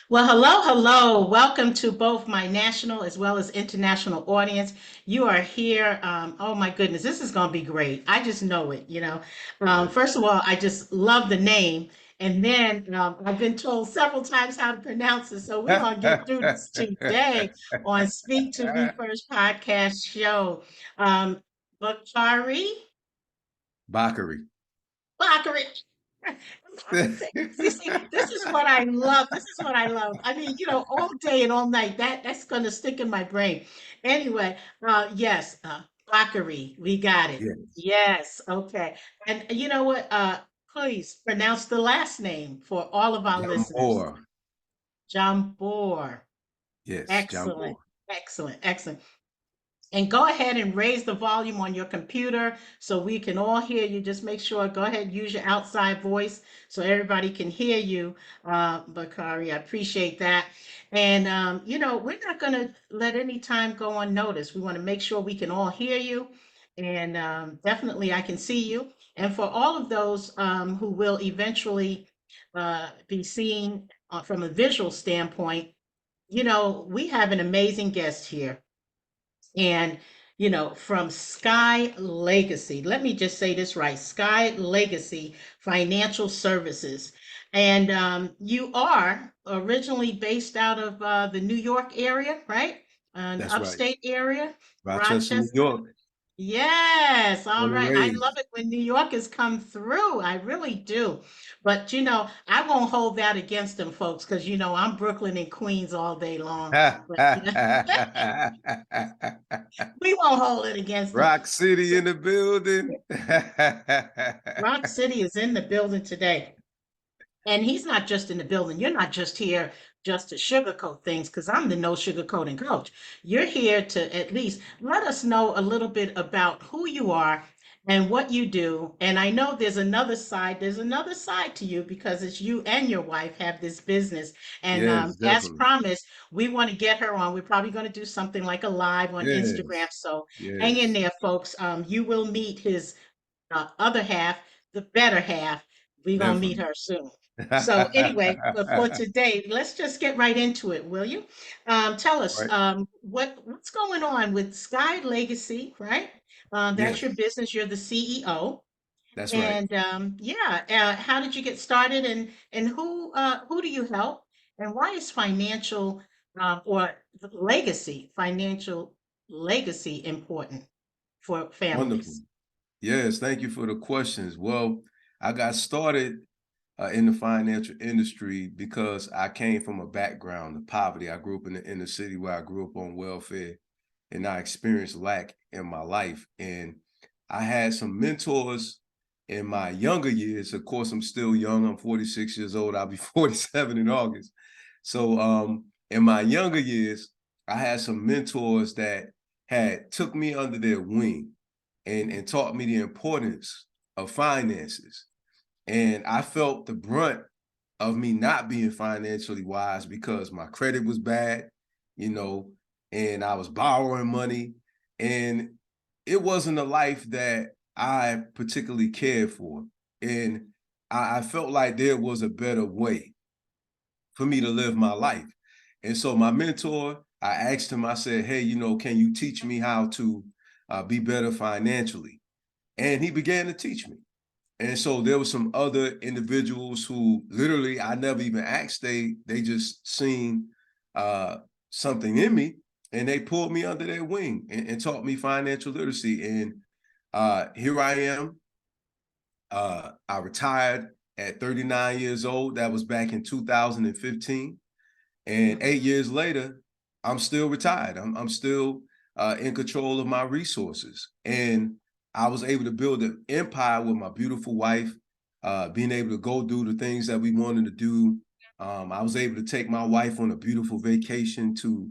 Well, hello, hello. Welcome to both my national as well as international audience. You are here. Oh my goodness, this is going to be great. I just know it. Yes. First of all, I just love the name. And then I've been told several times how to pronounce it. So we're going to get through this today on Speak to Me First podcast show. Bockarie, Bockarie. Bockarie. See, this is what I love. This is what I love. I mean, all day and all night. That's gonna stick in my brain. Anyway, yes, Bockarie, we got it. Yes. Yes, okay. And you know what? Please pronounce the last name for all of our listeners. Jombor. Jombor. Yes, Excellent, Jombor. excellent, excellent. And go ahead and raise the volume on your computer so we can all hear you. Just make sure, go ahead and use your outside voice so everybody can hear you, Bakari. I appreciate that. And, we're not going to let any time go unnoticed. We want to make sure we can all hear you. And definitely, I can see you. And for all of those who will eventually be seen from a visual standpoint, we have an amazing guest here. And, from Sky Legacy, let me just say this right, Sky Legacy Financial Services. And you are originally based out of the New York area, right? The That's right. upstate area, Rochester, New Rochester. York. Yes, all Born and right. I love raised. it when New Yorkers come through. I really do. But I won't hold that against them folks because I'm Brooklyn and Queens all day long. But we won't hold it against them. Rock City in the building. Rock City is in the building today. And he's not just in the building. You're not just here just to sugarcoat things because I'm the no sugarcoating coach. You're here to at least let us know a little bit about who you are and what you do. And I know there's another side to you because it's you and your wife have this business. And Yes, as definitely. promised, we want to get her on. We're probably going to do something like a live on Instagram. Yes. So hang in Yes. there, folks. You will meet his other half, the better half. We're going to meet Definitely. her soon. So anyway, but for today, let's just get right into it, will you? Tell us Right. what's going on with Sky Legacy, right? That's Yes, your business. You're the CEO, that's right. and yeah, how did you get started, and who do you help, and why is or financial legacy important for Wonderful. families? Yes, thank you for the questions. Well, I got started in the financial industry because I came from a background of poverty. I grew up in the inner city where I grew up on welfare, and I experienced lack in my life. And I had some mentors in my younger years. Of course, I'm still young. I'm 46 years old. I'll be 47 in August. So in my younger years, I had some mentors that had took me under their wing and taught me the importance of finances. And I felt the brunt of me not being financially wise because my credit was bad, you know, and I was borrowing money. And it wasn't a life that I particularly cared for. And I felt like there was a better way for me to live my life. And so my mentor, I asked him, I said, hey, can you teach me how to be better financially? And he began to teach me. And so there were some other individuals who literally I never even asked. They just seen something in me, and they pulled me under their wing and taught me financial literacy. And here I am. I retired at 39 years old. That was back in 2015. And 8 years later, I'm still retired. I'm still in control of my resources. And I was able to build an empire with my beautiful wife, being able to go do the things that we wanted to do. I was able to take my wife on a beautiful vacation to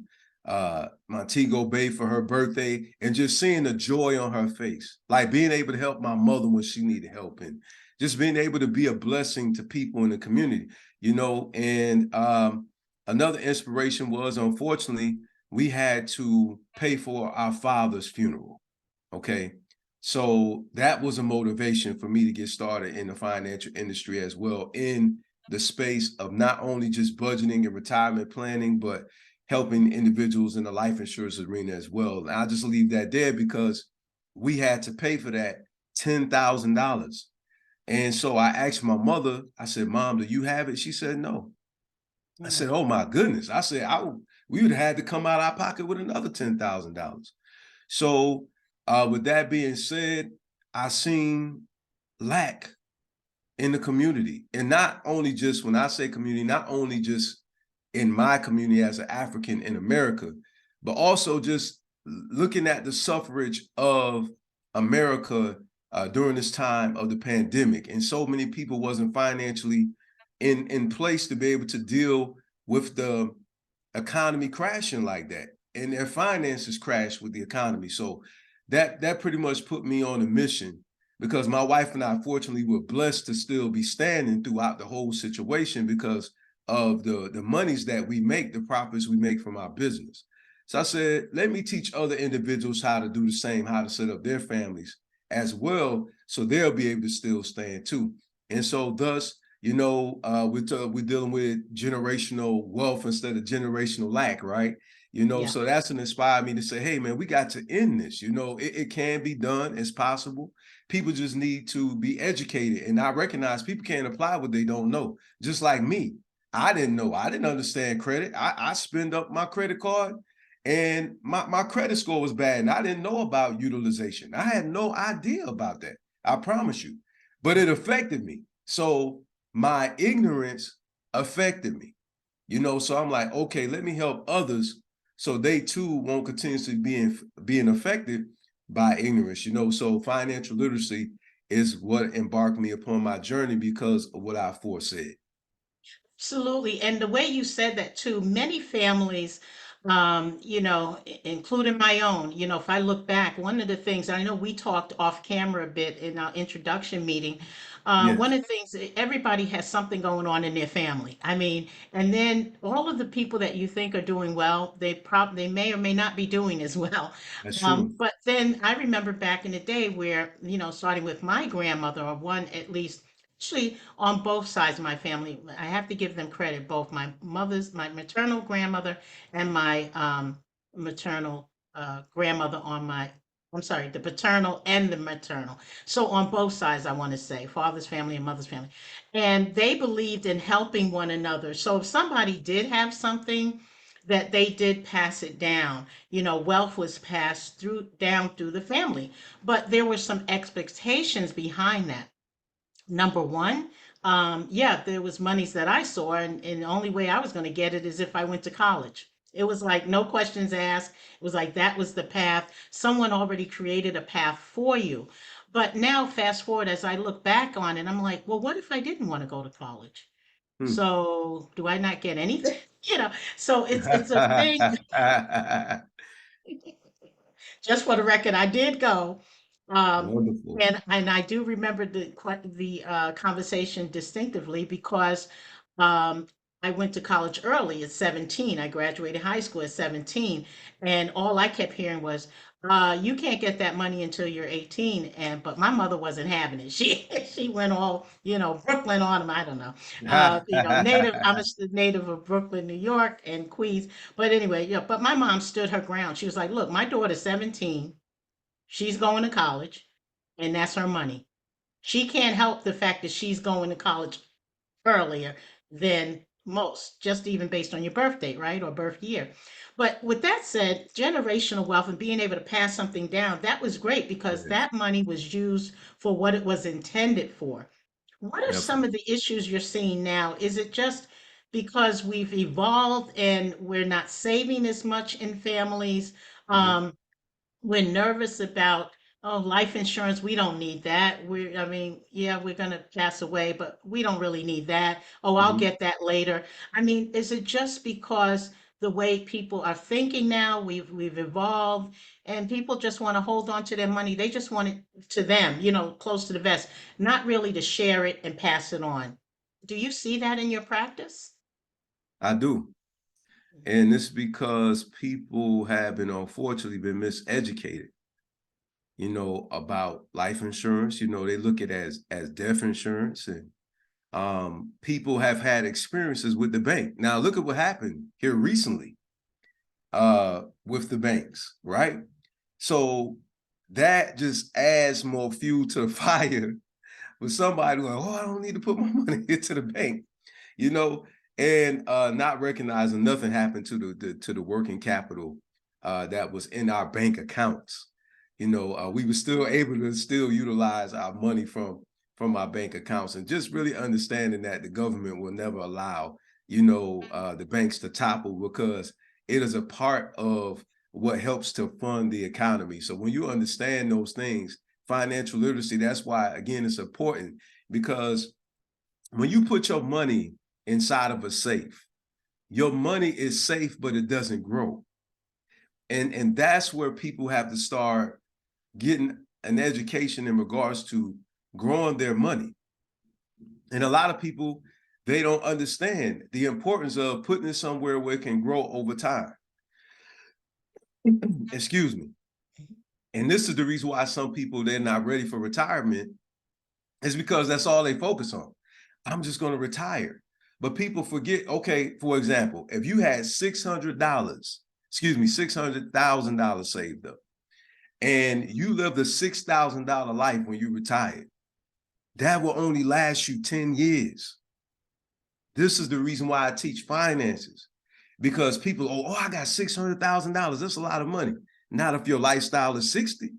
Montego Bay for her birthday, and just seeing the joy on her face, like being able to help my mother when she needed help, and just being able to be a blessing to people in the community, and another inspiration was, unfortunately, we had to pay for our father's funeral. Okay. So that was a motivation for me to get started in the financial industry as well, in the space of not only just budgeting and retirement planning, but helping individuals in the life insurance arena as well. And I'll just leave that there because we had to pay for that $10,000. And so I asked my mother, I said, Mom, do you have it? She said, no. I said, oh my goodness. I said, we would have had to come out of our pocket with another $10,000. So with that being said, I seen lack in the community. And not only just, when I say community, not only just in my community as an African in America, but also just looking at the suffrage of America during this time of the pandemic. And so many people wasn't financially in place to be able to deal with the economy crashing like that. And their finances crashed with the economy. So that pretty much put me on a mission, because my wife and I, fortunately, were blessed to still be standing throughout the whole situation because of the monies that we make, the profits we make from our business. So I said, let me teach other individuals how to do the same, how to set up their families as well, so they'll be able to still stand too. And so thus, you know, we're dealing with generational wealth instead of generational lack, right? You know, Yeah. so that's what inspired me to say, hey, man, we got to end this. You know, it can be done. It's possible. People just need to be educated. And I recognize people can't apply what they don't know. Just like me. I didn't know. I didn't understand credit. I spend up my credit card and my credit score was bad. And I didn't know about utilization. I had no idea about that. I promise you. But it affected me. So my ignorance affected me. You know, so I'm like, okay, let me help others so they too won't continuously being affected by ignorance, you know. So financial literacy is what embarked me upon my journey because of what I aforesaid. Absolutely. And the way you said that too, many families, including my own, if I look back, one of the things, I know we talked off camera a bit in our introduction meeting. One Yes, of the things, everybody has something going on in their family. I mean, and then all of the people that you think are doing well, they may or may not be doing as well. that's true. But then I remember back in the day where, starting with my grandmother, or one at least, actually, on both sides of my family, I have to give them credit. Both my maternal grandmother and my maternal grandmother I'm sorry, the paternal and the maternal. So on both sides, I want to say, father's family and mother's family. And they believed in helping one another. So if somebody did have something, that they did pass it down. Wealth was passed down through the family. But there were some expectations behind that. Number one, yeah, there was monies that I saw, and the only way I was going to get it is if I went to college. It was like no questions asked. It was like that was the path. Someone already created a path for you. But now, fast forward, as I look back on it, I'm like, well, what if I didn't want to go to college? Hmm. So do I not get anything? So it's a thing. Just for the record, I did go. Um, Wonderful. and I do remember the conversation distinctively because um, I went to college early at 17. I graduated high school at 17, and all I kept hearing was, "You can't get that money until you're 18." But my mother wasn't having it. She went all Brooklyn on them. I don't know. Native. I'm a native of Brooklyn, New York, and Queens. But anyway, yeah. But my mom stood her ground. She was like, "Look, my daughter's 17. She's going to college, and that's her money. She can't help the fact that she's going to college earlier than most, just even based on your birth date, right? Or birth year. But with that said, generational wealth and being able to pass something down, that was great because Yes, that money was used for what it was intended for. What are some of definitely. the issues you're seeing now? Is it just because we've evolved and we're not saving as much in families? Mhm. Um, we're nervous about, oh, life insurance, we don't need that. I mean, yeah, we're going to pass away, but we don't really need that. Oh, I'll Mhm. get that later. I mean, is it just because the way people are thinking now, we've evolved, and people just want to hold on to their money. They just want it to them, close to the vest, not really to share it and pass it on. Do you see that in your practice? I do. And it's because people have been unfortunately been miseducated, you know, about life insurance. You know, they look at it as death insurance, and people have had experiences with the bank. Now, look at what happened here recently with the banks, right? So that just adds more fuel to the fire with somebody going, oh, I don't need to put my money into the bank, and not recognizing nothing happened to the working capital that was in our bank accounts. We were still able to still utilize our money from our bank accounts, and just really understanding that the government will never allow, the banks to topple, because it is a part of what helps to fund the economy. So when you understand those things, financial literacy, that's why, again, it's important, because when you put your money inside of a safe, your money is safe, but it doesn't grow. And that's where people have to start getting an education in regards to growing their money. And a lot of people, they don't understand the importance of putting it somewhere where it can grow over time. Excuse me. And this is the reason why some people, they're not ready for retirement, is because that's all they focus on. I'm just going to retire. But people forget, okay, for example, if you had $600,000 saved up, and you lived a $6,000 life when you retired, that will only last you 10 years. This is the reason why I teach finances, because people, oh, I got $600,000. That's a lot of money. Not if your lifestyle is 60,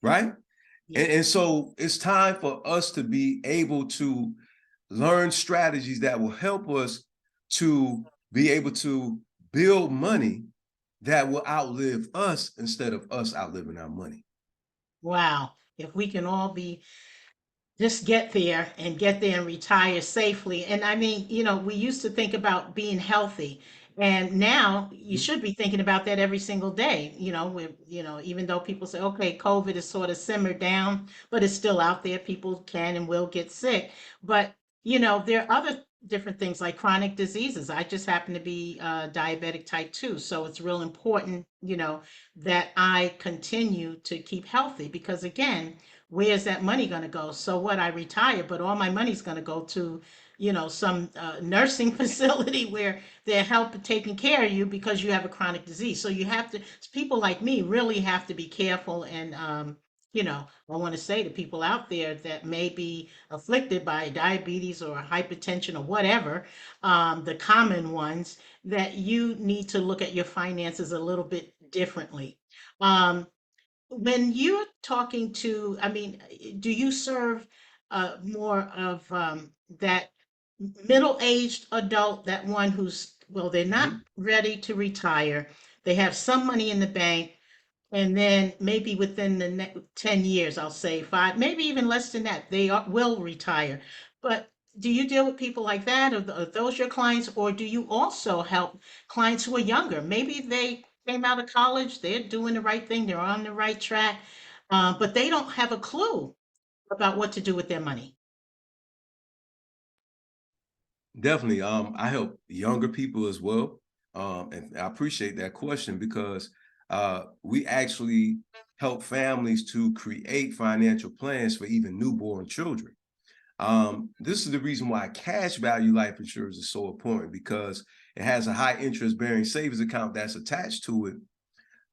right? Yeah. And so it's time for us to be able to learn strategies that will help us to be able to build money that will outlive us instead of us outliving our money. Wow. If we can all be just get there and retire safely. And I mean, we used to think about being healthy, and now you should be thinking about that every single day. Even though people say, okay, COVID is sort of simmered down, but it's still out there. People can and will get sick. But, there are other different things like chronic diseases. I just happen to be diabetic type 2. So it's real important, that I continue to keep healthy, because again, where's that money going to go? So what? I retire, but all my money's going to go to, some nursing facility where they're helping taking care of you because you have a chronic disease. So you have to, people like me really have to be careful. And, I want to say to people out there that may be afflicted by diabetes or hypertension or whatever, the common ones, that you need to look at your finances a little bit differently. Um, when you're talking to, I mean, do you serve more of that middle-aged adult, that one who's, well, they're not ready to retire, they have some money in the bank, and then maybe within the next 10 years, I'll say five, maybe even less than that, will retire. But do you deal with people like that? Are those your clients? Or do you also help clients who are younger? Maybe they came out of college, they're doing the right thing, they're on the right track, but they don't have a clue about what to do with their money. Definitely. I help younger people as well. And I appreciate that question, because we actually help families to create financial plans for even newborn children. This is the reason why cash value life insurance is so important, because it has a high interest bearing savings account that's attached to it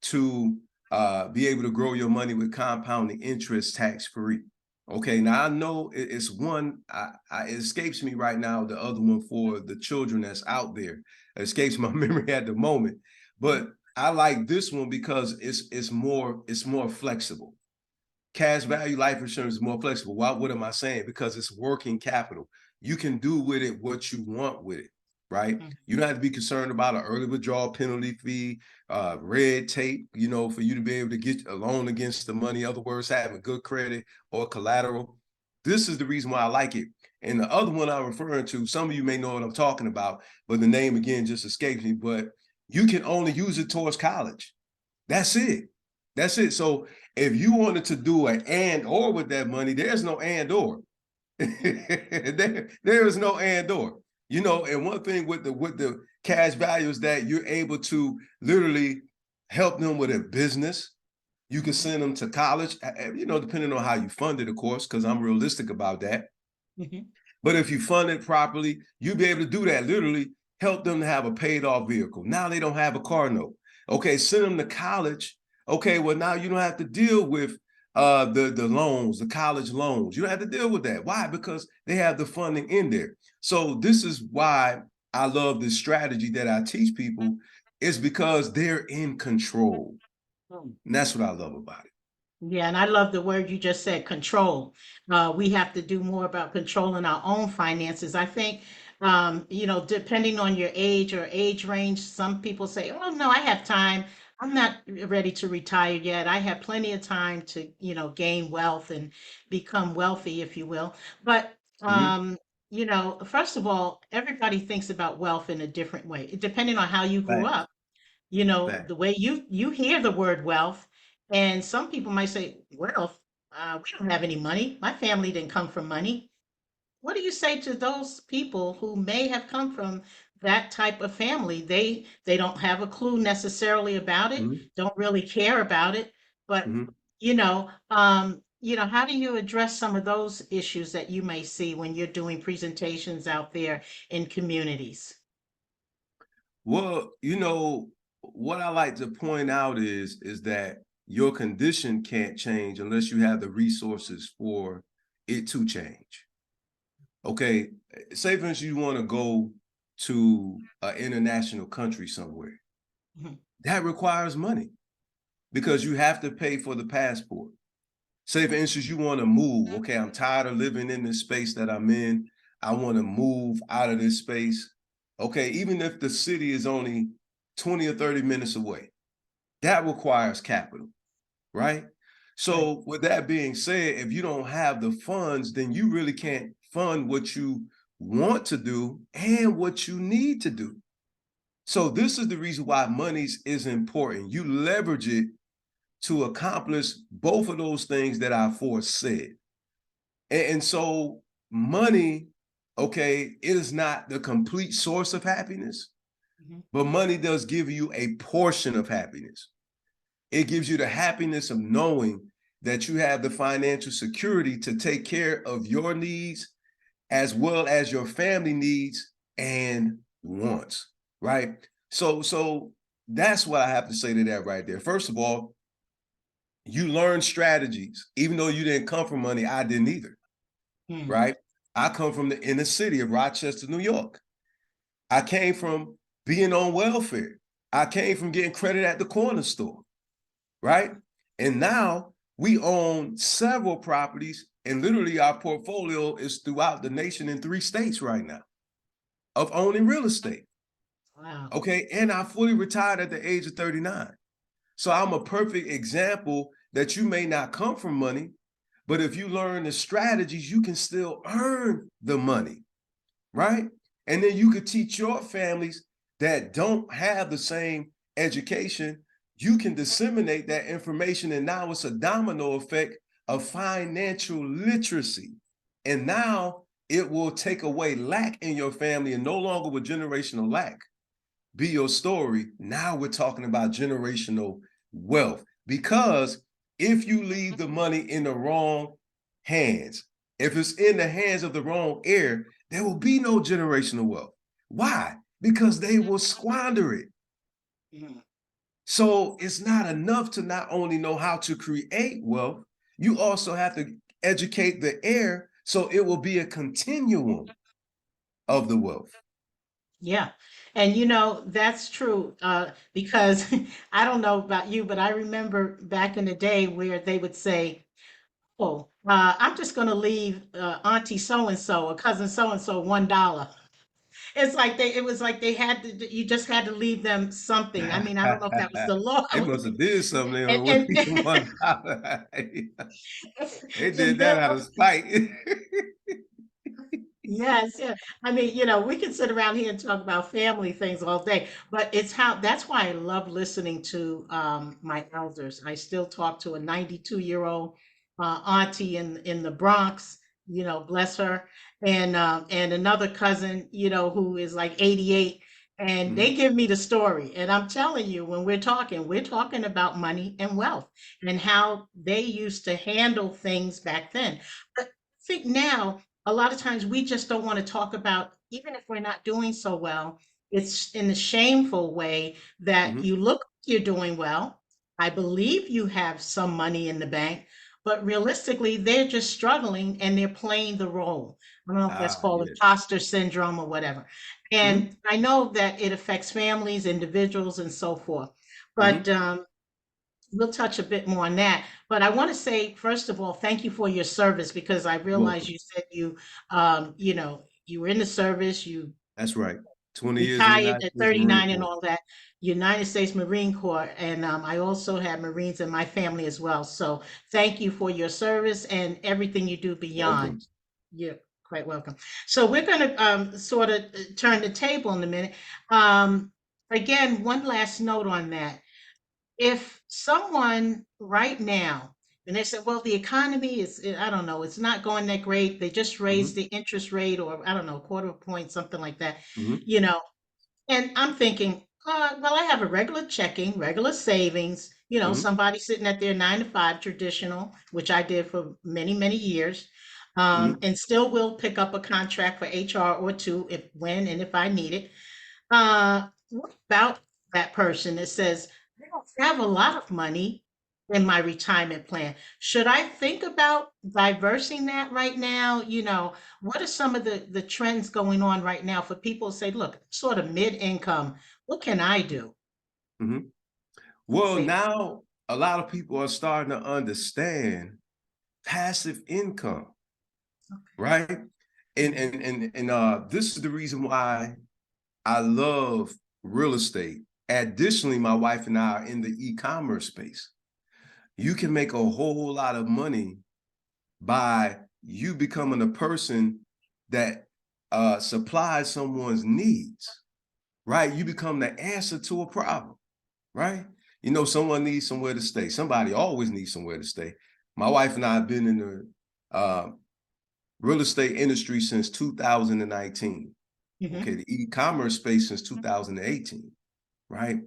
to be able to grow your money with compounding interest tax free. Okay, now I know it's one, it escapes me right now, the other one for the children that's out there. It escapes my memory at the moment, but I like this one because it's more flexible. Cash value life insurance is more flexible. What am I saying? Because it's working capital. You can do with it what you want with it, right? You don't have to be concerned about an early withdrawal penalty fee, red tape, for you to be able to get a loan against the money. In other words, having good credit or collateral. This is the reason why I like it. And the other one I'm referring to, some of you may know what I'm talking about, but the name again just escapes me. But you can only use it towards college. That's it. That's it. So if you wanted to do an and or with that money, there's no and or. there is no and or. And one thing with the cash value is that you're able to literally help them with a business. You can send them to college, depending on how you fund it, of course, because I'm realistic about that. But if you fund it properly, you'll be able to do that. Literally help them to have a paid off vehicle. Now they don't have a car note. Okay, send them to college. Okay, well now you don't have to deal with the loans, the college loans. You don't have to deal with that. Why? Because they have the funding in there. So this is why I love this strategy that I teach people, is because they're in control. And that's what I love about it. Yeah, and I love the word you just said, control. We have to do more about controlling our own finances. I think, depending on your age or age range, some people say, "Oh no, I have time. I'm not ready to retire yet. I have plenty of time to, gain wealth and become wealthy, if you will." But Mhm. first of all, everybody thinks about wealth in a different way, depending on how you grew Facts. up. The Facts. way you hear the word wealth, and some people might say, wealth, we don't have any money. My family didn't come from money. What do you say to those people who may have come from that type of family? They don't have a clue necessarily about it, Mhm. don't really care about it, but Mhm. how do you address some of those issues that you may see when you're doing presentations out there in communities? Well, what I like to point out is that your condition can't change unless you have the resources for it to change. Okay, say for instance you want to go to an international country somewhere. Mhm. That requires money because you have to pay for the passport. Say for instance you want to move. Okay, I'm tired of living in this space that I'm in. I want to move out of this space. Okay, even if the city is only 20 or 30 minutes away, that requires capital, right? Right. So with that being said, if you don't have the funds, then you really can't fund what you want to do and what you need to do. So this is the reason why monies is important. You leverage it to accomplish both of those things that I foresaid. And so money, okay, it is not the complete source of happiness, Mhm. but money does give you a portion of happiness. It gives you the happiness of knowing that you have the financial security to take care of your needs as well as your family needs and wants, right? So that's what I have to say to that right there. First of all, you learn strategies. Even though you didn't come from money, I didn't either, Mm. right? I come from the inner city of Rochester, New York. I came from being on welfare. I came from getting credit at the corner store, right? And now we own several properties, and literally our portfolio is throughout the nation in 3 states right now of owning real estate. Wow. Okay. And I fully retired at the age of 39. So I'm a perfect example that you may not come from money, but if you learn the strategies, you can still earn the money, right? And then you could teach your families that don't have the same education. You can disseminate that information, and now it's a domino effect of financial literacy. And now it will take away lack in your family, and no longer will generational lack be your story. Now we're talking about generational wealth, because if you leave the money in the wrong hands, if it's in the hands of the wrong heir, there will be no generational wealth. Why? Because they will squander it. Mhm. So it's not enough to not only know how to create wealth, you also have to educate the heir so it will be a continuum of the wealth. Yeah. And that's true, because I don't know about you, but I remember back in the day where they would say, "Oh, I'm just going to leave Auntie so and so or cousin so and so $1." It was like they had to, you just had to leave them something. I mean, I don't know if that was the law. They must have did something they And, don't and, really $1. They did and that then out of spite. yes, yeah. I mean, we can sit around here and talk about family things all day, but that's why I love listening to my elders. I still talk to a 92-year-old auntie in the Bronx, bless her, and another cousin, who is like 88, and they Mhm. give me the story. And I'm telling you, when we're talking about money and wealth and how they used to handle things back then. But I think now a lot of times we just don't want to talk about, even if we're not doing so well, it's in a shameful way that Mm-hmm. you look like you're doing well. I believe you have some money in the bank, but realistically, they're just struggling and they're playing the role. I don't know if that's Ah, called yes. imposter syndrome or whatever. Mm-hmm. And I know that it affects families, individuals, and so forth. But Mm-hmm. we'll touch a bit more on that. But I want to say, first of all, thank you for your service, because I realize Welcome. you said you, you were in the service, you That's right. 20 years in the retired United at States Marine 39 and Corps. all that, United States Marine Corps, and I also have Marines in my family as well. So thank you for your service and everything you do beyond. Welcome. You're quite welcome. So we're going to sort of turn the table in a minute. Again, one last note on that. If someone right now, and they said, well, the economy is, I don't know, it's not going that great. They just raised Mm-hmm. the interest rate, or I don't know, quarter of a point, something like that, Mm-hmm. you know, and I'm thinking, well, I have a regular checking, regular savings, Mm-hmm. somebody sitting at their 9 to 5 traditional, which I did for many, many years, Mm-hmm. and still will pick up a contract for HR or two if, when, and if I need it. What about that person that says, I don't have a lot of money in my retirement plan? Should I think about diversing that right now? What are some of the trends going on right now for people to say, look, sort of mid-income, what can I do? Mm-hmm. Let's Well, see. now a lot of people are starting to understand passive income, right? Mhm, And this is the reason why I love real estate. Additionally, my wife and I are in the e-commerce space. You can make a whole lot of money by you becoming a person that supplies someone's needs, right? You become the answer to a problem, right? Someone needs somewhere to stay. Somebody always needs somewhere to stay. My wife and I have been in the real estate industry since 2019. Okay, mhm, the e-commerce space since 2018, right?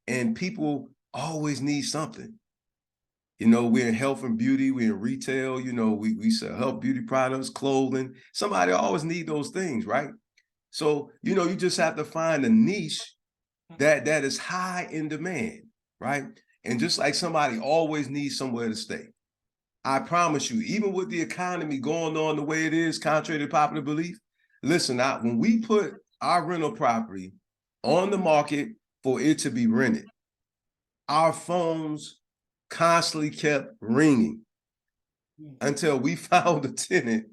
And people always need something. We're in health and beauty, we're in retail, we sell health, beauty products, clothing. Somebody always need those things, right? So, you just have to find a niche that is high in demand, right? And just like somebody always needs somewhere to stay. I promise you, even with the economy going on the way it is, contrary to popular belief, listen, when we put our rental property on the market for it to be rented, our phones constantly kept ringing mhm, until we found a tenant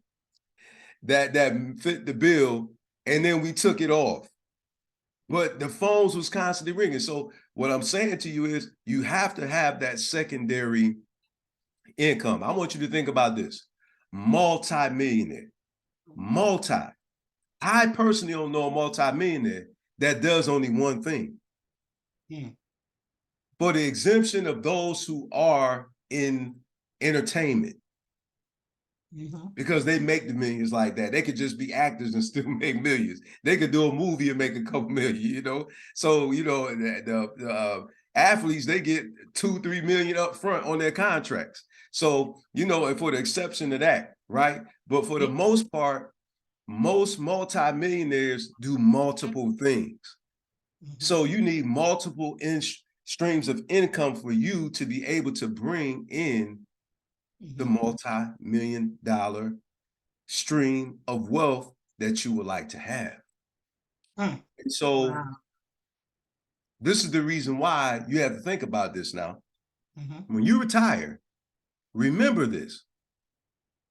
that fit the bill, and then we took it off. But the phones was constantly ringing. So what I'm saying to you is you have to have that secondary income. I want you to think about this. Multi-millionaire. Multi. I personally don't know a multi-millionaire that does only one thing. mhm, For the exemption of those who are in entertainment, mhm, because they make the millions like that. They could just be actors and still make millions. They could do a movie and make a couple million. So, the athletes, they get 2-3 million up front on their contracts. So, and for the exception of that, right? But for the mhm, most part, most multimillionaires do multiple things. mhm, So you need multiple streams of income for you to be able to bring in the mhm. multi-million dollar stream of wealth that you would like to have. Mm. And so Wow. this is the reason why you have to think about this now. Mhm, When you retire, remember this.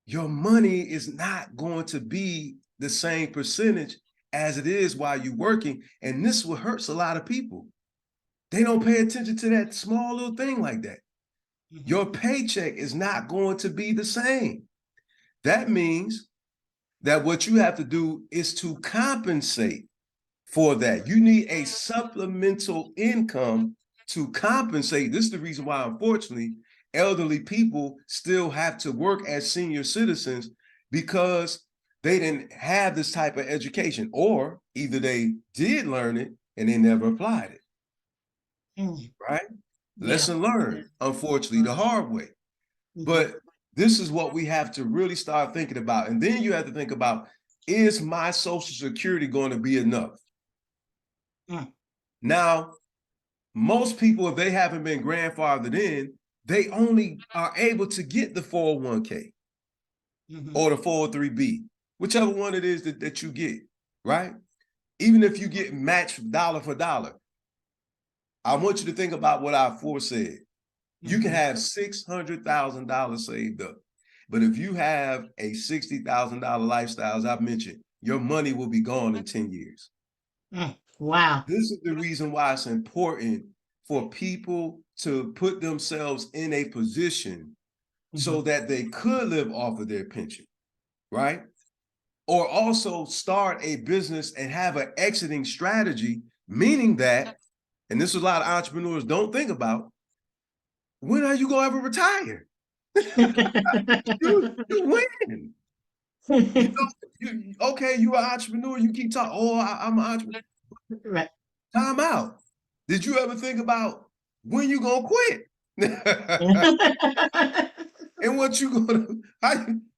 Your money is not going to be the same percentage as it is while you're working. And this is what hurts a lot of people. They don't pay attention to that small little thing like that. mhm, Your paycheck is not going to be the same. That means that what you have to do is to compensate for that. You need a supplemental income to compensate. This is the reason why, unfortunately, elderly people still have to work as senior citizens, because they didn't have this type of education, or either they did learn it and they never applied it, mm. right? Yeah. Lesson Yeah. learned, unfortunately, the hard way. Mhm, But This is what we have to really start thinking about. And then you have to think about, is my Social Security going to be enough? Mm. Now, most people, if they haven't been grandfathered in, they only are able to get the 401k or the 403b, whichever one it is that you get, right? Even if you get matched dollar for dollar, I want you to think about what I said. You can have $600,000 saved up. But if you have a $60,000 lifestyle, as I've mentioned, your money will be gone in 10 years. Wow. This is the reason why it's important for people to put themselves in a position so that they could live off of their pension, right? Or also start a business and have an exiting strategy, meaning that, and this is a lot of entrepreneurs don't think about, when are you going to ever retire? you win. You know, okay, you're an entrepreneur. You keep talking, oh, I'm an entrepreneur. Right. Time out. Did you ever think about when you going to quit? And what you going to,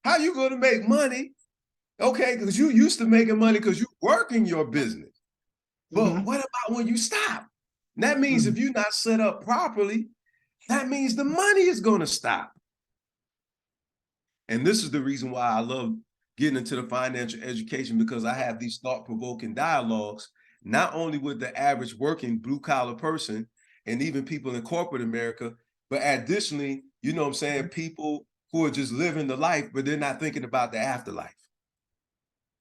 how you going to make money? Okay, because you used to making money because you working your business. But what about when you stop? That means if you're not set up properly, that means the money is going to stop. And this is the reason why I love getting into the financial education, because I have these thought-provoking dialogues, not only with the average working blue-collar person and even people in corporate America, but additionally, you know what I'm saying, people who are just living the life, but they're not thinking about the afterlife.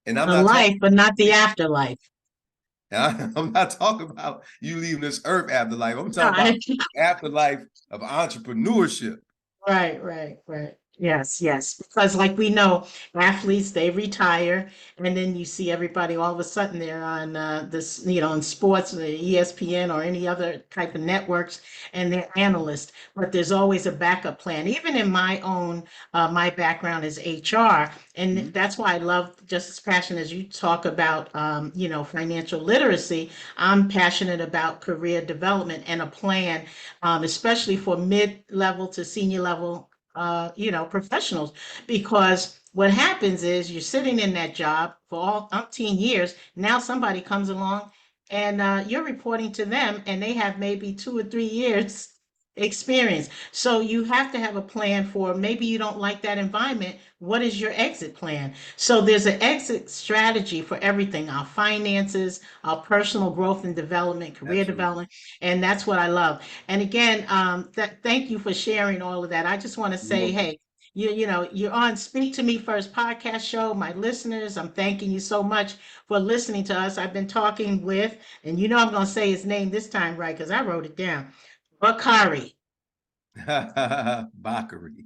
And I'm The not life, talking, but not the afterlife. I'm not talking about you leaving this earth afterlife. I'm talking Right. about afterlife of entrepreneurship. Right. Yes, yes. Because like we know, athletes, they retire, and then you see everybody all of a sudden they're on this, in sports, ESPN or any other type of networks, and they're analysts. But there's always a backup plan. Even in my own, my background is HR, and that's why I love just as passionate as you talk about, financial literacy. I'm passionate about career development and a plan, especially for mid-level to senior level, professionals, because what happens is you're sitting in that job for all umpteen years. Now somebody comes along and you're reporting to them, and they have maybe 2 or 3 years experience. So you have to have a plan for maybe you don't like that environment. What is your exit plan? So there's an exit strategy for everything, our finances, our personal growth and development, career Absolutely. development. And that's what I love. And again, thank you for sharing all of that. I just want to You're say, welcome. hey, you're on Speak to Me First podcast show. My listeners, I'm thanking you so much for listening to us. I've been talking with, and I'm going to say his name this time right because I wrote it down. Bockarie. Bockarie.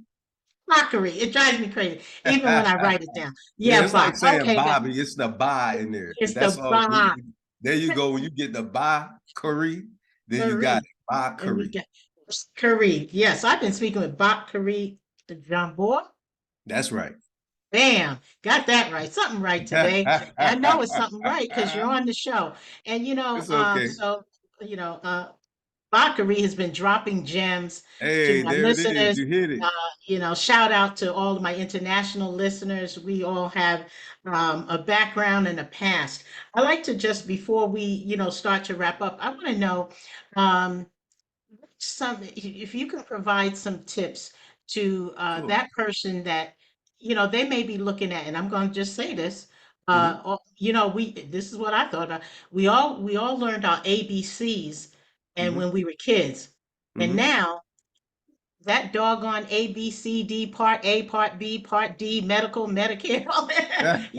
Bockarie. It drives me crazy, even when I write it down. Yeah, Yeah, it's like Bach. saying Okay, guys. Bobby. It's the "ba" in there. It's That's the all. There you go. When you get the Bockarie, then you got Bockarie. it. And we Bockarie. got Curry. Yes, I've been speaking with Bockarie Jombor. That's right. Bam, got that right. Something right today. I know it's something right because you're on the show. And It's okay. you know, uh, Bockarie has been dropping gems to Hey, my there it is. listeners. You hit it. Shout out to all of my international listeners. We all have a background and a past. I like to just before we, start to wrap up, I want to know um, if you can provide some tips to Sure. that person that they may be looking at, and I'm going to just say this. Mhm, We this is what I thought. We all learned our ABCs, and mhm, when we were kids, and mhm. now that doggone ABCD, Part A, Part B, Part D, medical, Medicare, all that,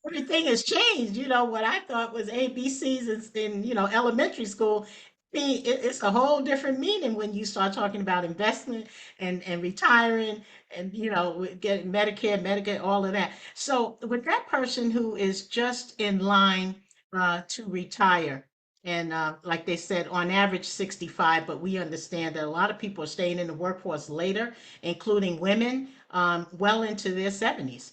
everything has changed. What I thought was ABCs in elementary school. It's a whole different meaning when you start talking about investment and retiring and with getting Medicare, Medicaid, all of that. So with that person who is just in line to retire, and like they said, on average 65, but we understand that a lot of people are staying in the workforce later, including women, well into their 70s.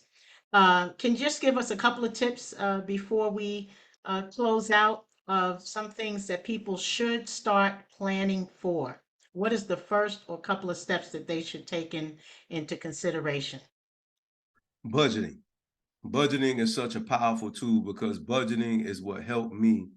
Can you just give us a couple of tips before we close out of some things that people should start planning for? what is the first or couple of steps that they should take into consideration? Budgeting. Budgeting is such a powerful tool because budgeting is what helped me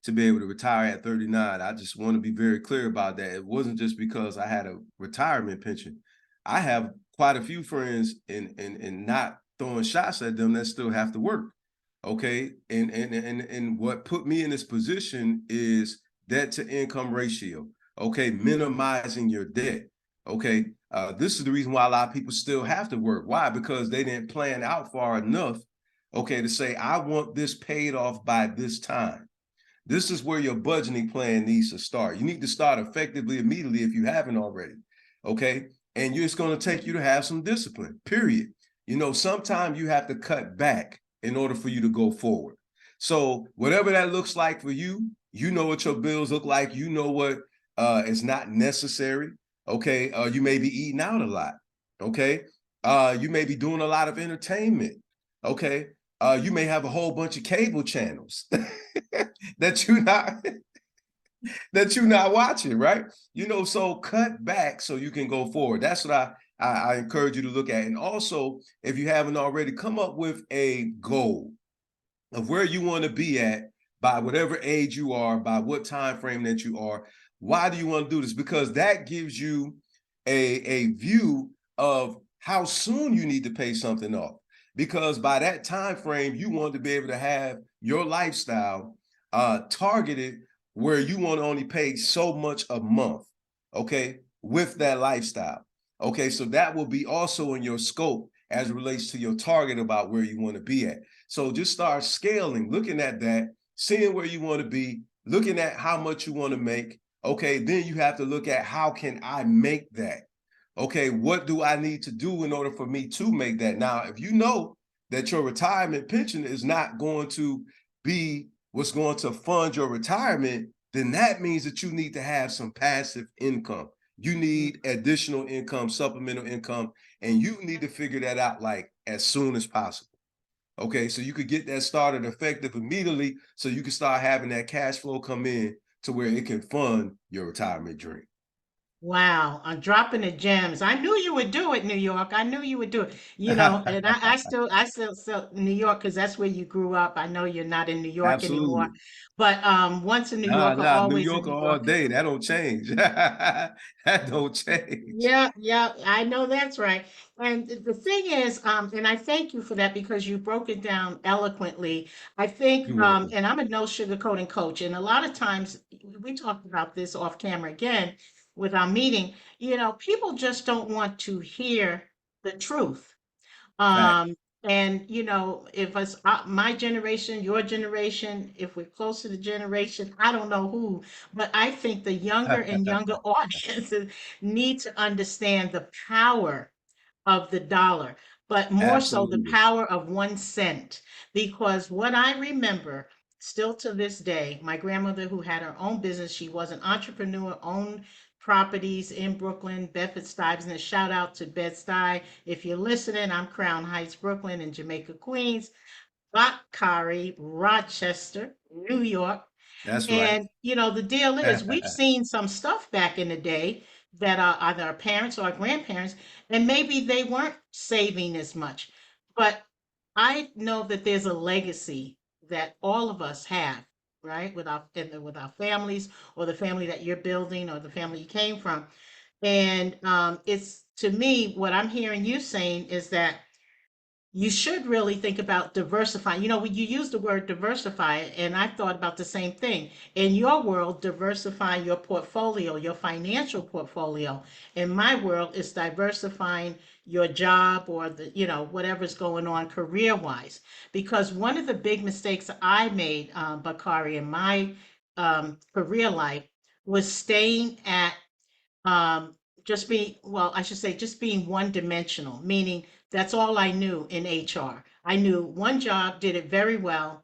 to be able to retire at 39. I just want to be very clear about that. It wasn't just because I had a retirement pension. I have quite a few friends and not throwing shots at them that still have to work. Okay. And what put me in this position is debt to income ratio. Okay. Minimizing your debt. Okay. This is the reason why a lot of people still have to work. Why? Because they didn't plan out far enough, okay, to say, I want this paid off by this time. This is where your budgeting plan needs to start. You need to start effectively immediately if you haven't already, okay? And it's going to take you to have some discipline, period. You know, sometimes you have to cut back in order for you to go forward. So whatever that looks like for you, you know what your bills look like. You know what is not necessary, okay? You may be eating out a lot, okay? You may be doing a lot of entertainment, okay? You may have a whole bunch of cable channels that you're not watching, right? You know, so cut back so you can go forward. That's what I encourage you to look at. And also, if you haven't already, come up with a goal of where you want to be at by whatever age you are, by what time frame that you are. Why do you want to do this? Because that gives you a view of how soon you need to pay something off. Because by that time frame, you want to be able to have your lifestyle targeted where you want to only pay so much a month, okay, with that lifestyle. Okay, so that will be also in your scope as it relates to your target about where you want to be at. So just start scaling, looking at that, seeing where you want to be, looking at how much you want to make. Okay, then you have to look at how can I make that? Okay, what do I need to do in order for me to make that? Now, if you know that your retirement pension is not going to be what's going to fund your retirement, then that means that you need to have some passive income. You need additional income, supplemental income, and you need to figure that out like as soon as possible. Okay, so you could get that started effective immediately so you can start having that cash flow come in to where it can fund your retirement dream. Wow, I'm dropping the gems. I knew you would do it, New York. I knew you would do it. And I still New York because that's where you grew up. I know you're not in New York anymore, Absolutely. but once a New Yorker, Nah, New always a Yorker New all Yorker. day. That don't change. That don't change. Yeah, yeah, I know that's right. And the thing is, and I thank you for that because you broke it down eloquently. I think, You're welcome. and I'm a no sugarcoating coach, and a lot of times we talked about this off camera again with our meeting. People just don't want to hear the truth. Fact. Um, and if it's my generation, your generation, if we're close to the generation, I don't know who, but I think the younger and younger audiences need to understand the power of the dollar, but more so the Absolutely. power of 1 cent. Because what I remember still to this day, my grandmother, who had her own business, she was an entrepreneur, owned properties in Brooklyn, Bedford-Stuyvesant. Shout out to Bed-Stuy. If you're listening, I'm Crown Heights, Brooklyn, and Jamaica, Queens, Bockarie, Rochester, New York. That's right. And the deal is we've seen some stuff back in the day that are either our parents or our grandparents, and maybe they weren't saving as much. But I know that there's a legacy that all of us have, right? With our families or the family that you're building or the family you came from. And it's to me, what I'm hearing you saying is that you should really think about diversifying. When you use the word diversify, and I thought about the same thing. In your world, diversifying your portfolio, your financial portfolio. In my world, it's diversifying your job or whatever's going on career-wise. Because one of the big mistakes I made, Bakari, in my career life was staying at um, just being, well, I should say, just being one dimensional, meaning that's all I knew in HR. I knew one job, did it very well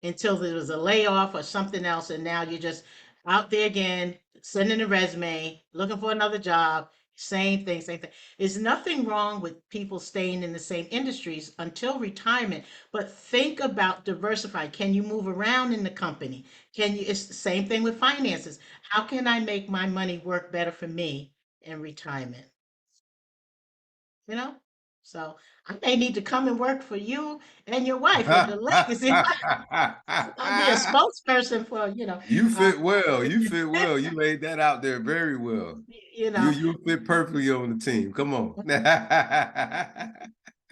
until there was a layoff or something else, and now you're just out there again, sending a resume, looking for another job, Same thing, same thing. There's nothing wrong with people staying in the same industries until retirement, but think about diversify. Can you move around in the company? Can you, it's the same thing with finances. How can I make my money work better for me in retirement? You know? So I may need to come and work for you and your wife with the legacy. I'll be a spokesperson for, You uh, fit well. You fit well. You laid that out there very well. you You know, you fit perfectly on the team. Come on.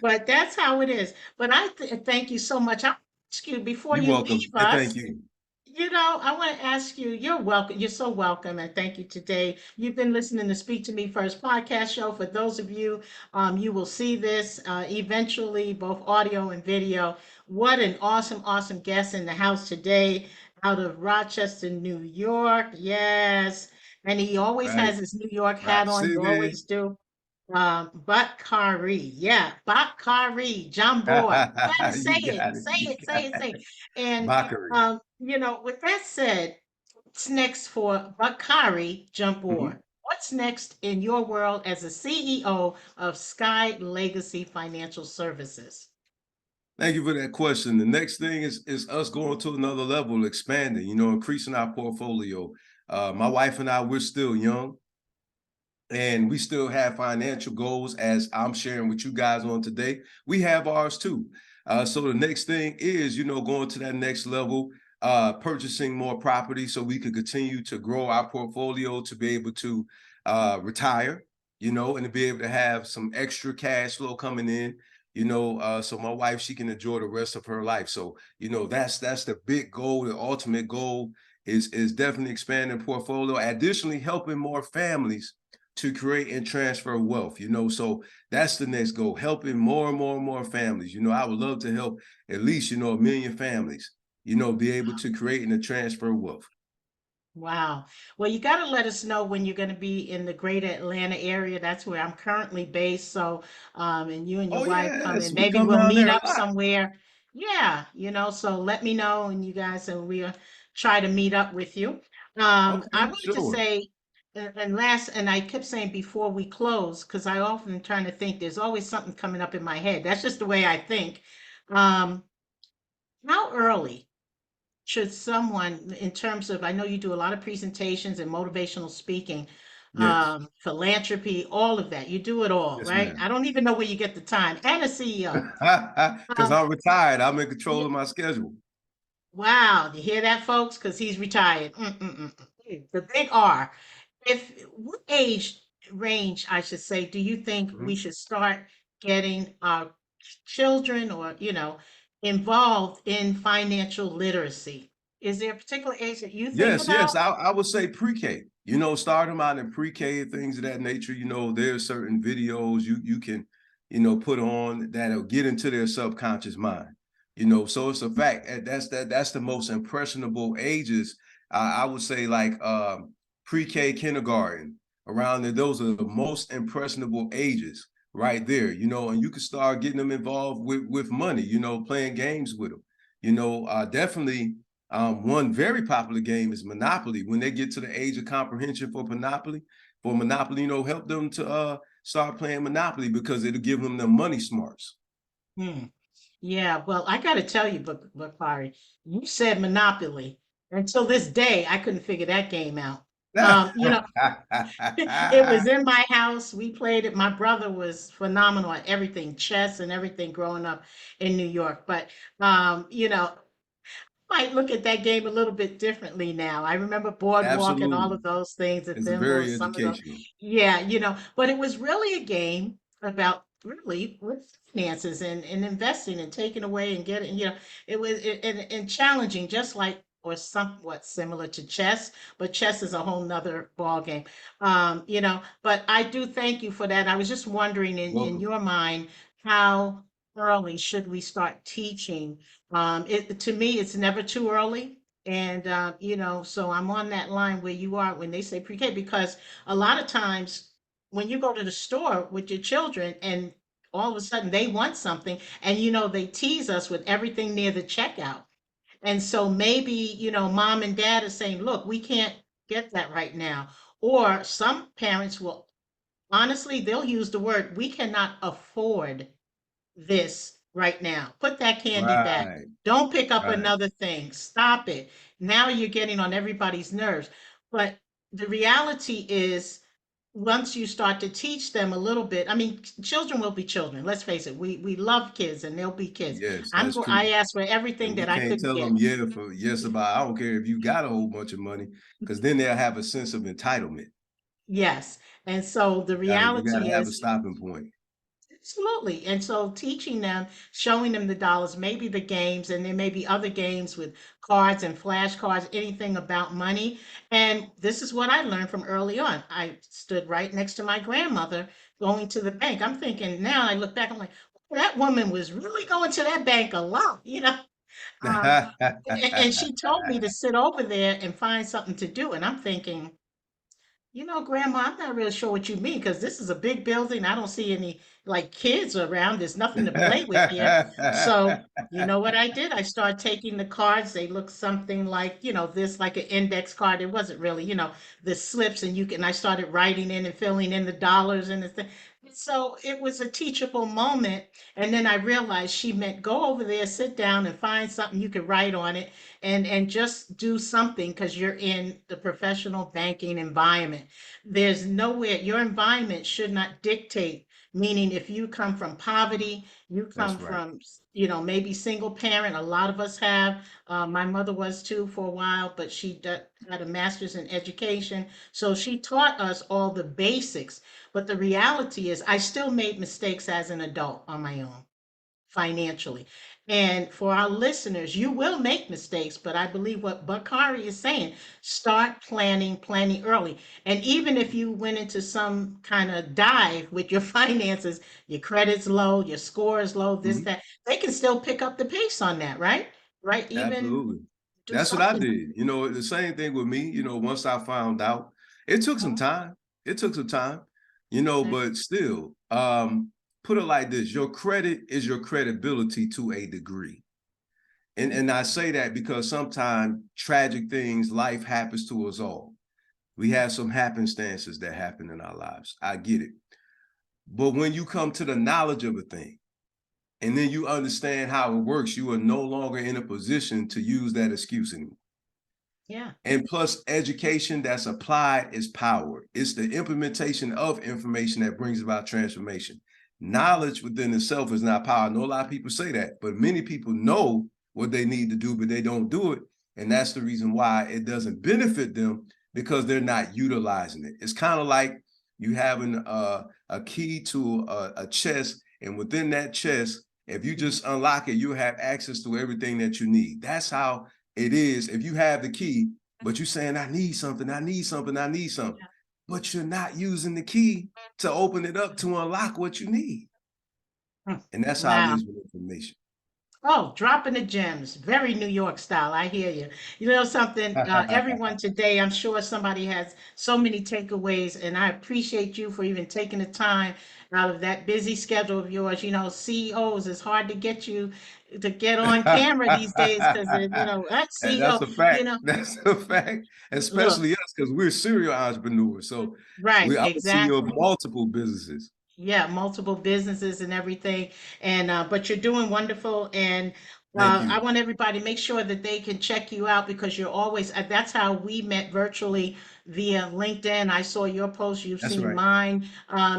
but that's how it is. But thank you so much. I'll ask you before You're you welcome. leave And thank us. you. I want to ask you, you're welcome. You're so welcome. And thank you today. You've been listening to Speak to Me First podcast show. For those of you, you will see this eventually, both audio and video. What an awesome, awesome guest in the house today out of Rochester, New York. Yes. And he always Right. has his New York hat Right. on. You City. always do. Bockarie, yeah, Bockarie Jombor. You gotta say You it, got it. say You it, say got it, say it. it. And Mockery. with that said, what's next for Bockarie Jombor? Mhm. What's next in your world as a CEO of Sky Legacy Financial Services? Thank you for that question. The next thing is us going to another level, expanding, increasing our portfolio. My wife and I, we're still young and we still have financial goals as I'm sharing with you guys on today. We have ours too. So the next thing is, going to that next level, purchasing more property so we can continue to grow our portfolio to be able to retire, and to be able to have some extra cash flow coming in, so my wife, she can enjoy the rest of her life. So, that's the big goal, the ultimate goal is definitely expanding portfolio, additionally helping more families to create and transfer wealth, so that's the next goal, helping more and more and more families. I would love to help at least, 1 million families, be able to create and to transfer wealth. Wow. Well, you got to let us know when you're going to be in the greater Atlanta area. That's where I'm currently based. So, and you and your Oh wife come yes, in. we Maybe come we'll down meet there a up lot. somewhere. Yeah, so let me know and you guys, and we'll try to meet up with you. I Okay, wanted to sure. say, and I kept saying before we close, because I often trying to think, there's always something coming up in my head. That's just the way I think. Um, how early should someone, in terms of, I know you do a lot of presentations and motivational speaking, Yes. philanthropy, all of that. You do it all, Yes, right? ma'am. I don't even know where you get the time. And a CEO. Because Um, I'm retired, I'm in control yeah, of my schedule. wow, you hear that, folks? Because he's retired. The big R. What age range, I should say, do you think we Mhm. should start getting our children or, involved in financial literacy? Is there a particular age that you think Yes, about? yes. I would say pre-K. Start them out in pre-K, things of that nature. There's certain videos you can, put on that'll get into their subconscious mind. So it's a fact. That's the most impressionable ages. I would say like pre-K, kindergarten, around there. Those are the most impressionable ages right there. And you can start getting them involved with money. Playing games with them. Definitely one very popular game is Monopoly. When they get to the age of comprehension for Monopoly, help them to start playing Monopoly because it'll give them the money smarts. Hmm. Yeah, well, I got to tell you, Bakari, you said Monopoly. Until this day, I couldn't figure that game out. It was in my house. We played it. My brother was phenomenal at everything, chess and everything growing up in New York. But might look at that game a little bit differently now. I remember Boardwalk and all Absolutely. of those things, the It's thimble, very some of those. educational. Yeah, but it was really a game about really with finances and investing and taking away and getting, it was and challenging, just like or somewhat similar to chess, but chess is a whole nother ball game. But I do thank you for that. I was just wondering in Welcome. your mind, how early should we start teaching to me, it's never too early. And, so I'm on that line where you are when they say pre-K, because a lot of times when you go to the store with your children and all of a sudden they want something and, they tease us with everything near the checkout. And so maybe, mom and dad are saying, look, we can't get that right now. Or some parents will honestly, they'll use the word, we cannot afford this right now. Put that candy back. Right, Don't pick up right. another thing. Stop it. Now you're getting on everybody's nerves. But the reality is, once you start to teach them a little bit, I mean, children will be children. Let's face it. We love kids and they'll be kids. Yes, that's true. I asked for And everything we that I can't couldn't tell get. them yeah for yes about, I don't care if you got a whole bunch of money, because then they'll have a sense of entitlement. Yes. And so the You gotta reality have a is, stopping point. absolutely. And so teaching them, showing them the dollars, maybe the games, and there may be other games with cards and flashcards, anything about money. And this is what I learned from early on. I stood right next to my grandmother going to the bank. I'm thinking now, I look back, I'm like, that woman was really going to that bank a lot, you know? Um, and she told me to sit over there and find something to do. And I'm thinking, you know, Grandma, I'm not really sure what you mean because this is a big building. I don't see any like kids around. There's nothing to play with here. So, you know what I did? I started taking the cards. They look something like, you know, this like an index card. It wasn't really, you know, the slips, and you can, I started writing in and filling in the dollars and the thing. So it was a teachable moment. And then I realized she meant go over there, sit down and find something you could write on it and just do something because you're in the professional banking environment. There's nowhere, your environment should not dictate, meaning if you come from poverty, you come That's right. from, you know, maybe single parent. A lot of us have. My mother was too for a while, but had a master's in education. So she taught us all the basics. But the reality is, I still made mistakes as an adult on my own financially. And for our listeners, you will make mistakes, but I believe what Bakari is saying, start planning early. And even if you went into some kind of dive with your finances, your credit's low, your score is low, this, Mhm. that, they can still pick up the pace on that, right? Right? Even Absolutely. do That's what I something. did. You know, the same thing with me, you know, once I found out, it took some Mhm. time. It took some time, you know, Okay. but still, put it like this, your credit is your credibility to a degree. And I say that because sometimes tragic things, life happens to us all. We have some happenstances that happen in our lives. I get it. But when you come to the knowledge of a thing, and then you understand how it works, you are no longer in a position to use that excuse anymore. Yeah. And plus, education that's applied is power. It's the implementation of information that brings about transformation. Knowledge within itself is not power. I know a lot of people say that, but many people know what they need to do, but they don't do it. And that's the reason why it doesn't benefit them, because they're not utilizing it. It's kind of like you having a key to a chest, and within that chest, if you just unlock it, you have access to everything that you need. That's how it is. If you have the key, but you're saying, I need something, I need something, I need something, but you're not using the key to open it up to unlock what you need. Mm. And that's how it Wow. is with information. Oh, dropping the gems. Very New York style. I hear you. You know something, everyone today, I'm sure somebody has so many takeaways, and I appreciate you for even taking the time out of that busy schedule of yours. You know, CEOs, it's hard to get you to get on camera these days because, you know, that And CEO, that's a you fact. know, That's a fact. look, Especially us, because we're serial entrepreneurs. So right, I'm a CEO of exactly. multiple businesses. Yeah, multiple businesses and everything. And but you're doing wonderful. And Thank I you. want everybody to make sure that they can check you out because you're always, that's how we met virtually via LinkedIn. I saw your post, you've That's seen right. mine.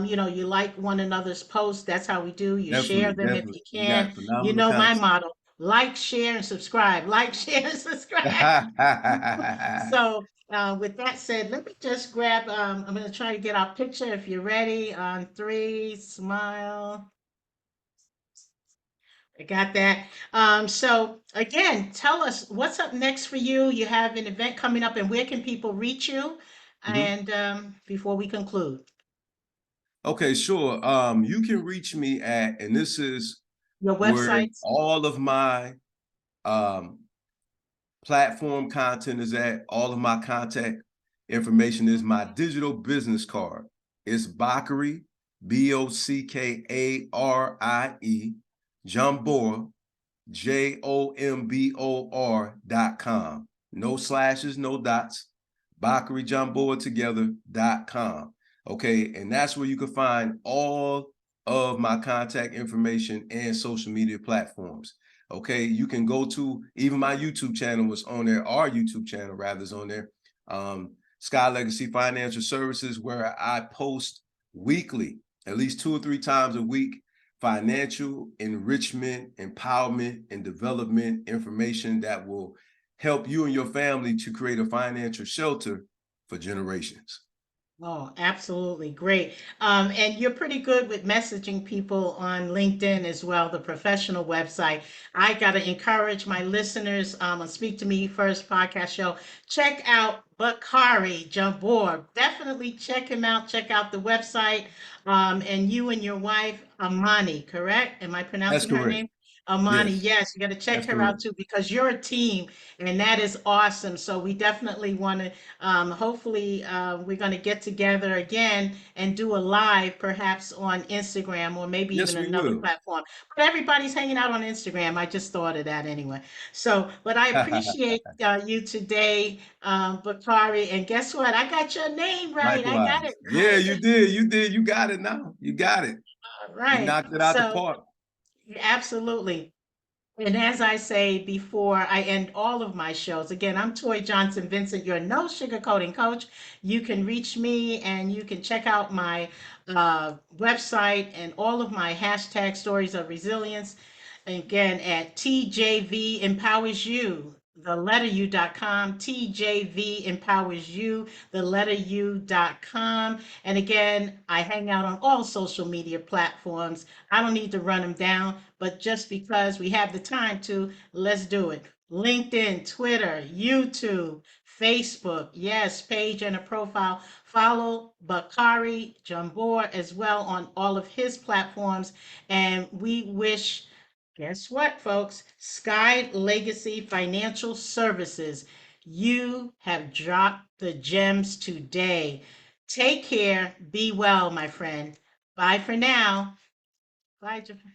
You know, you like one another's posts. That's how we do. You share Definitely, them if definitely. you You can. got You phenomenal know my content. motto, like, share, and subscribe. Like, share, and subscribe. So, with that said, let me just grab, I'm going to try to get our picture if you're ready. On three, smile. I got that. So, again, tell us what's up next for you. You have an event coming up, and where can people reach you? Mhm. And before we conclude, Okay, sure. You can reach me at, and this is your where websites. all of my um, platform content is at, all of my contact information is my digital business card. It's Bockarie, Bockarie, Jombor, JOMBOR.com. No slashes, no dots. BockariJombor together.com. Okay, and that's where you can find all of my contact information and social media platforms. Okay, you can go to, even my YouTube channel was on there, our YouTube channel rather is on there. Sky Legacy Financial Services, where I post weekly, at least 2 or 3 times a week, financial enrichment, empowerment, and development information that will help you and your family to create a financial shelter for generations. Oh, absolutely. Great. And you're pretty good with messaging people on LinkedIn as well, the professional website. I got to encourage my listeners on Speak to Me First podcast show. Check out Bockarie Jombor. Definitely check him out. Check out the website. And you and your wife, Amani, correct? Am I That's pronouncing her correct. name? Amani, Yes, yes, you got to check that's her out correct. too because you're a team and that is awesome. So we definitely want to hopefully, we're going to get together again and do a live, perhaps on Instagram or maybe Yes, even we another will. platform. But everybody's hanging out on Instagram. I just thought of that anyway. So, but I appreciate you today, Bakari. And guess what? I got your name right. I got Likewise. it Yeah, right. you did. You did. You got it now. You got it. All You right. knocked it out the So, park. absolutely. And as I say before I end all of my shows, again, I'm Toy Johnson Vincent, your no sugarcoating coach. You can reach me and you can check out my website and all of my hashtag stories of resilience. Again, at TJV Empowers You, the letter U.com, TJV Empowers You, the letter U.com. And again, I hang out on all social media platforms. I don't need to run them down, but just because we have the time to, let's do it. LinkedIn, Twitter, YouTube, Facebook, yes, page and a profile. Follow Bockarie Jombor as well on all of his platforms. And we wish, guess what, folks? Sky Legacy Financial Services. You have dropped the gems today. Take care. Be well, my friend. Bye for now. Bye, Japan.